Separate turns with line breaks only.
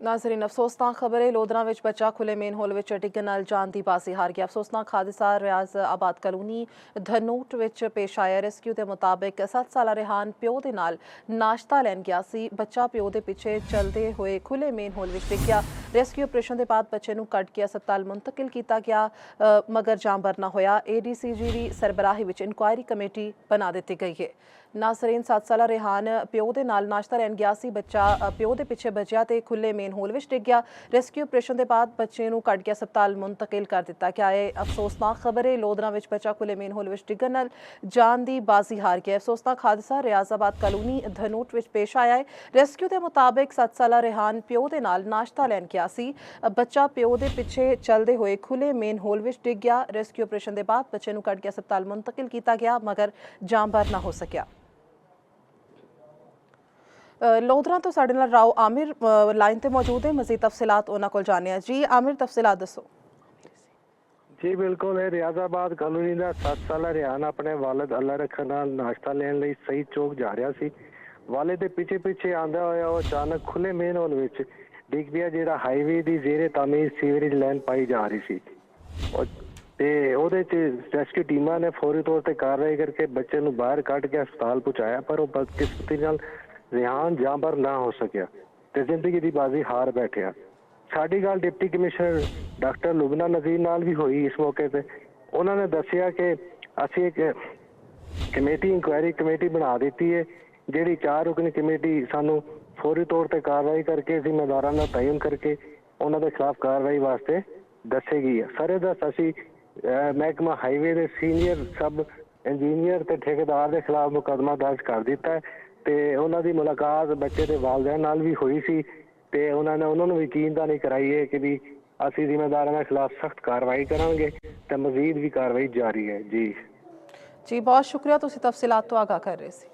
नाज़रीन अफसोसनाक खबर है, लोधरा विच बच्चा खुले मेन होल विच डिग्गन नाल जान दी बाजी हार गया। अफसोसनाक हादसा रियाज आबाद कलोनी धनोट विच पेश आया। रेस्क्यू के मुताबिक 7 साला रेहान प्यो दे नाल नाश्ता लैन गया सी। बच्चा प्यो दे पिछे चलते हुए खुले मेन होल विच डिग गया। रेस्क्यू ऑपरेशन के बाद बच्चे नूं कट के अस्पताल मुंतकिल किया गया, मगर जान बरना होया। ADCG दी सरबराही विच इंक्वायरी कमेटी बना दी गई है। नाज़रीन 7 साला रेहान प्यो दे नाल नाश्ता लैन गया सी। बच्चा प्यो दे पिछे बजिया ते खुले मेन होल विच डिग गया। रेस्क्यू ऑपरेशन के बाद बच्चे नूं कट के अस्पताल मुंतकिल कर दिता गया है। अफसोसनाक खबर है, लोधरा विच बच्चा खुले मेन होल विच डिगन नाल जान दी बाजी हार गया। अफसोसनाक हादसा रियाजाबाद कलोनी धनोट विच पेश आया है। रेस्क्यू के मुताबिक 7 साला रेहान प्यो दे नाल नाश्ता लैन गया सी। बच्चा प्यो दे पिछे चलते हुए खुले मेन होल विच डिग गया। रेस्क्यू ऑपरेशन के बाद बच्चे नूं कट के अस्पताल मुंतकिल किया गया, मगर जान बर ना हो सकिया। लोधरा तो साडे नाल राव आमिर लाइन ते मौजूद है। मजीद तफसीलात उन्हां कोल जाने जी। आमिर, तफसीलात दसो।
जी बिल्कुल है, रियाजाबाद कॉलोनी का 7 साला रेहान अपने वालिद अल्लाह रखन नाल नाश्ता लेने ਲਈ सही चौक जा रहा सी। वालिद दे पिछे पिछे आंदा होया ਉਹ अचानक खुले मेन होल ਵਿੱਚ ਡਿੱਗ ਪਿਆ, ਜਿਹੜਾ ਹਾਈਵੇ ਦੀ ਜ਼ੇਰੇ ਤਾਮੀਰ ਸੀਵਰੇਜ ਲਾਈਨ ਪਾਈ ਜਾ ਰਹੀ ਸੀ। ਤੇ ਉਹਦੇ ਚ ਰੈਸਕਿਊ ਟੀਮਾਂ ਨੇ ਫੌਰੀ ਤੌਰ ਤੇ ਕਾਰਵਾਈ ਕਰਕੇ ਬੱਚੇ ਨੂੰ ਬਾਹਰ ਕੱਢ ਕੇ ਹਸਪਤਾਲ ਪਹੁੰਚਾਇਆ, ਪਰ ਉਹ ਬਦਕਿਸਮਤੀ ਨਾਲ रेहान जांबर ना हो सकिया ते जिंदगी की बाजी हार बैठिया। साडी गल डिप्टी कमिश्नर डॉक्टर लुबना नज़ीर नाल भी हुई इस मौके पे। उन्होंने दसिया कि असी एक कमेटी इंक्वायरी कमेटी बना दी है, जिहड़ी 4 रुकनी कमेटी सानू फौरी तौर पर कार्रवाई करके जिम्मेदारां दा तयन करके उन्होंने खिलाफ कार्रवाई वास्ते दसेगी। सरे दस असी महकमा हाईवे के सीनियर सब इंजीनियर ते ठेकेदार के खिलाफ मुकदमा दर्ज कर दिता है। ਤੇ ਉਹਨਾਂ ਦੀ ਮੁਲਾਕਾਤ ਬੱਚੇ ਦੇ ਵਾਲਿदैन ਨਾਲ ਵੀ ਹੋਈ ਸੀ ਤੇ ਉਹਨਾਂ ਨੂੰ ਯਕੀਨਦਾਨੀ ਕਰਾਈ ਹੈ ਕਿ ਵੀ ਅਸੀਂ ਜ਼ਿੰਮੇਦਾਰਾਂ ਦੇ ਖਿਲਾਫ ਸਖਤ ਕਾਰਵਾਈ ਕਰਾਂਗੇ ਤੇ ਮਜ਼ੀਦ ਵੀ ਕਾਰਵਾਈ ਜਾਰੀ ਹੈ। ਜੀ
ਬਹੁਤ ਸ਼ੁਕਰੀਆ, ਤੁਸੀਂ ਤਫਸੀਲਾਤ ਤੋਂ ਆਗਾਹ ਕਰ ਰਹੇ ਸੀ।